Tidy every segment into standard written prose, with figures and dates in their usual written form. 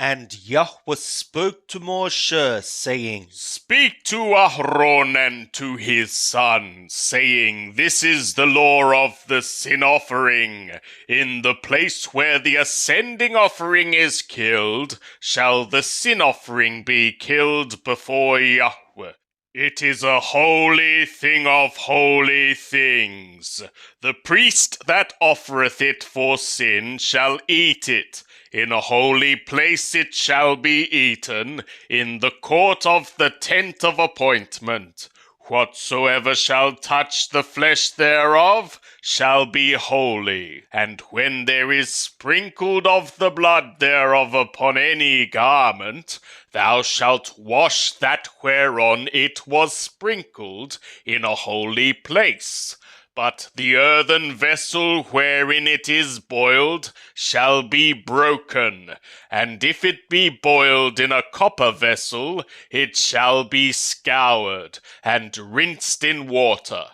And Yahweh spoke to Moshe, saying, Speak to Aaron and to his sons, saying, This is the law of the sin offering. In the place where the ascending offering is killed, shall the sin offering be killed before Yahweh. It is a holy thing of holy things. The priest that offereth it for sin shall eat it. In a holy place it shall be eaten, in the court of the tent of appointment. Whatsoever shall touch the flesh thereof shall be holy. And when there is sprinkled of the blood thereof upon any garment, thou shalt wash that whereon it was sprinkled in a holy place. But the earthen vessel wherein it is boiled shall be broken, and if it be boiled in a copper vessel, it shall be scoured, and rinsed in water.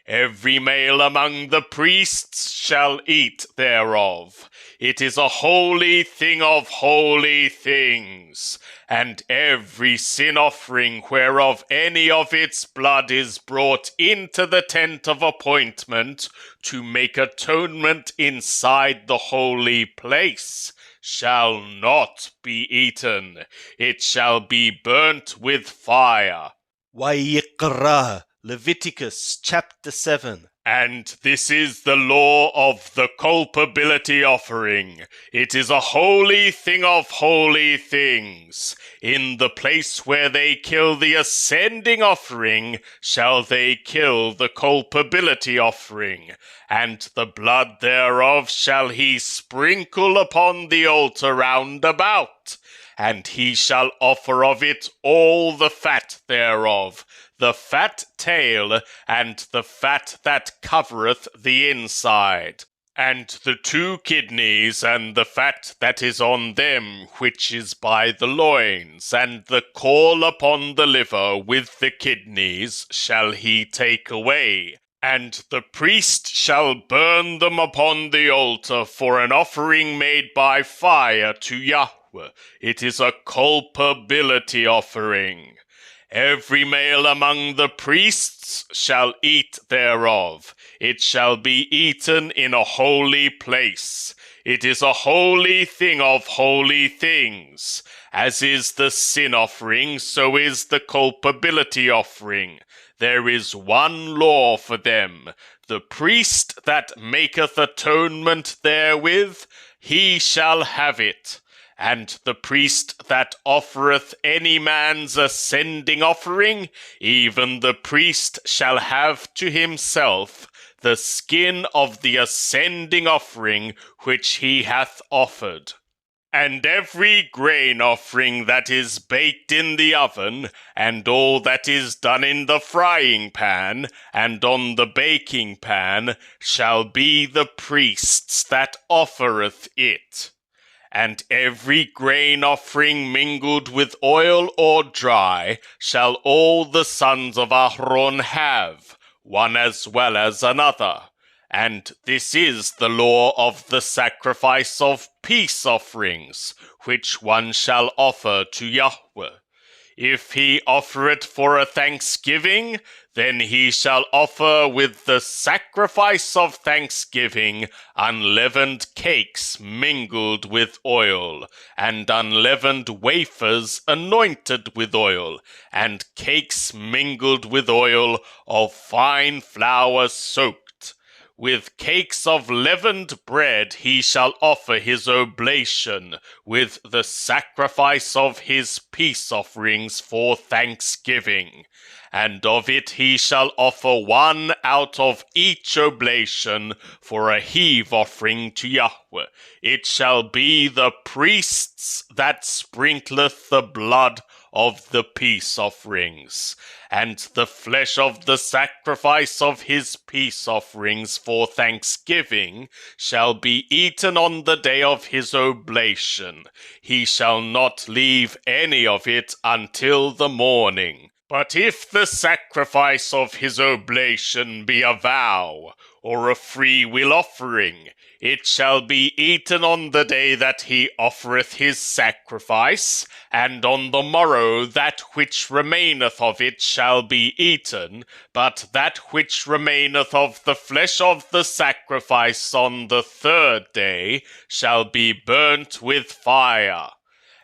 Every male among the priests shall eat thereof. It is a holy thing of holy things. And every sin offering whereof any of its blood is brought into the tent of appointment to make atonement inside the holy place shall not be eaten. It shall be burnt with fire. Vayikra, Leviticus chapter 7. And this is the law of the culpability offering. It is a holy thing of holy things. In the place where they kill the ascending offering shall they kill the culpability offering, and the blood thereof shall he sprinkle upon the altar round about. And he shall offer of it all the fat thereof, the fat tail, and the fat that covereth the inside, and the 2 kidneys, and the fat that is on them, which is by the loins, and the caul upon the liver with the kidneys shall he take away. And the priest shall burn them upon the altar for an offering made by fire to Yahweh. It is a culpability offering. Every male among the priests shall eat thereof. It shall be eaten in a holy place. It is a holy thing of holy things. As is the sin offering, so is the culpability offering. There is one law for them. The priest that maketh atonement therewith, he shall have it. And the priest that offereth any man's ascending offering, even the priest shall have to himself the skin of the ascending offering which he hath offered. And every grain offering that is baked in the oven, and all that is done in the frying pan, and on the baking pan, shall be the priest's that offereth it. And every grain offering mingled with oil or dry shall all the sons of Aaron have, one as well as another. And this is the law of the sacrifice of peace offerings, which one shall offer to Yahweh. If he offer it for a thanksgiving, then he shall offer with the sacrifice of thanksgiving unleavened cakes mingled with oil, and unleavened wafers anointed with oil, and cakes mingled with oil of fine flour soaked. With cakes of leavened bread he shall offer his oblation, with the sacrifice of his peace offerings for thanksgiving. And of it he shall offer one out of each oblation for a heave offering to Yahweh. It shall be the priest's that sprinkleth the blood of the peace offerings, and the flesh of the sacrifice of his peace offerings for thanksgiving shall be eaten on the day of his oblation. He shall not leave any of it until the morning. But if the sacrifice of his oblation be a vow, or a free will offering. It shall be eaten on the day that he offereth his sacrifice, and on the morrow that which remaineth of it shall be eaten, but that which remaineth of the flesh of the sacrifice on the third day shall be burnt with fire.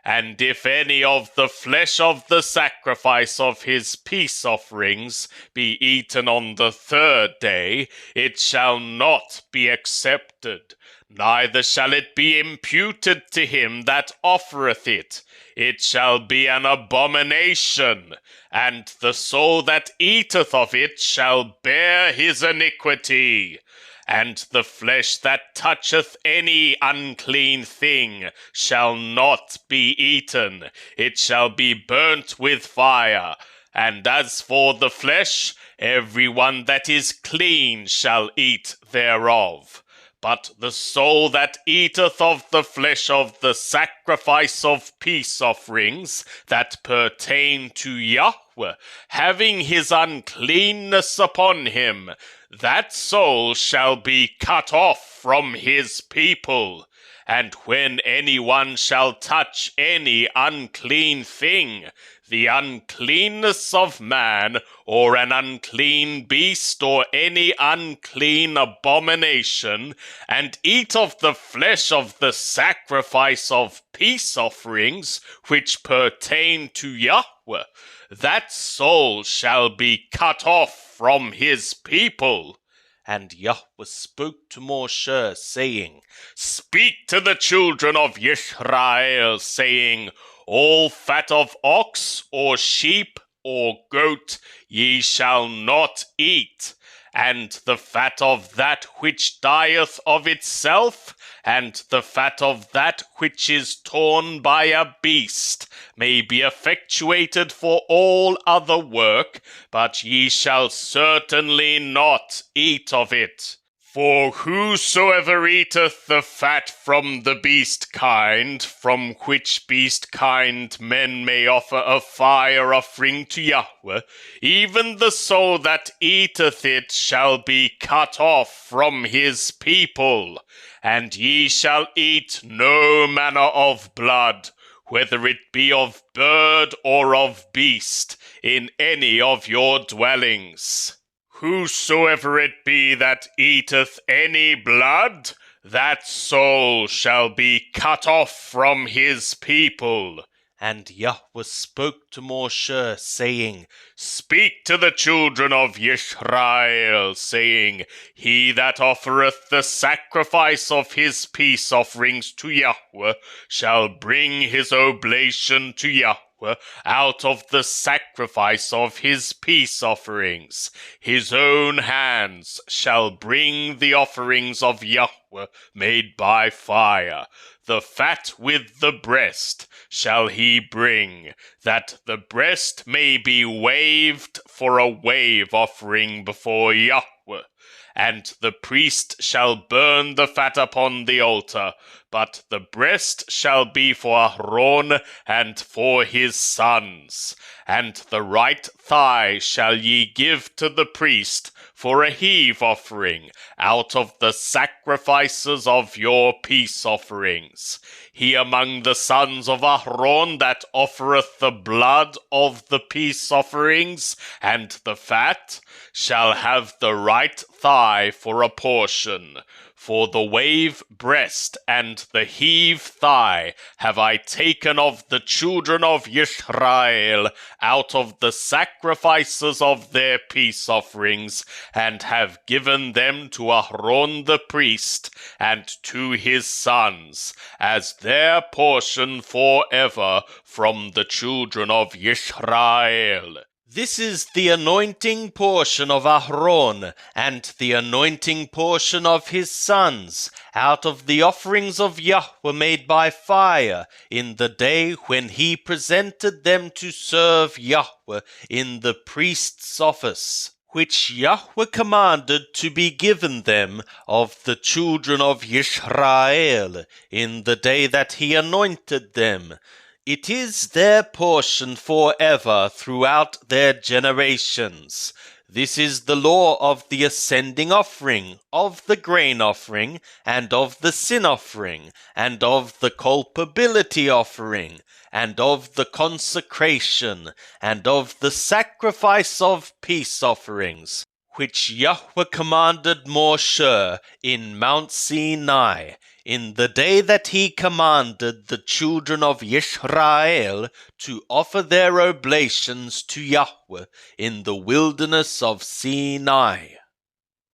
And if any of the flesh of the sacrifice of his peace offerings be eaten on the third day, it shall not be accepted, neither shall it be imputed to him that offereth it. It shall be an abomination, and the soul that eateth of it shall bear his iniquity. And the flesh that toucheth any unclean thing shall not be eaten, it shall be burnt with fire. And as for the flesh, every one that is clean shall eat thereof. But the soul that eateth of the flesh of the sacrifice of peace offerings that pertain to Yahweh, having his uncleanness upon him, that soul shall be cut off from his people. And when anyone shall touch any unclean thing, the uncleanness of man, or an unclean beast, or any unclean abomination, and eat of the flesh of the sacrifice of peace offerings, which pertain to Yahweh, that soul shall be cut off from his people. And Yahweh spoke to Moshe, saying, Speak to the children of Israel, saying, All fat of ox, or sheep, or goat, ye shall not eat, and the fat of that which dieth of itself, and the fat of that which is torn by a beast, may be effectuated for all other work, but ye shall certainly not eat of it. For whosoever eateth the fat from the beast kind, from which beast kind men may offer a fire offering to Yahweh, even the soul that eateth it shall be cut off from his people. And ye shall eat no manner of blood, whether it be of bird or of beast, in any of your dwellings. Whosoever it be that eateth any blood, that soul shall be cut off from his people. And Yahweh spoke to Moshe, saying, Speak to the children of Israel, saying, He that offereth the sacrifice of his peace offerings to Yahweh shall bring his oblation to Yahweh out of the sacrifice of his peace offerings. His own hands shall bring the offerings of Yahweh made by fire. The fat with the breast shall he bring, that the breast may be waved for a wave offering before Yahweh. And the priest shall burn the fat upon the altar, but the breast shall be for Aaron and for his sons. And the right thigh shall ye give to the priest for a heave offering out of the sacrifices of your peace offerings. He among the sons of Aaron that offereth the blood of the peace offerings and the fat shall have the right thigh for a portion. For the wave breast and the heave thigh have I taken of the children of Israel out of the sacrifices of their peace offerings, and have given them to Aaron the priest and to his sons, as their portion forever from the children of Israel. This is the anointing portion of Aaron, and the anointing portion of his sons, out of the offerings of Yahweh made by fire, in the day when he presented them to serve Yahweh in the priest's office, which Yahweh commanded to be given them of the children of Israel, in the day that he anointed them. It is their portion forever throughout their generations. This is the law of the ascending offering, of the grain offering, and of the sin offering, and of the culpability offering, and of the consecration, and of the sacrifice of peace offerings, which Yahweh commanded Moshe in Mount Sinai, in the day that he commanded the children of Yisrael to offer their oblations to Yahweh in the wilderness of Sinai.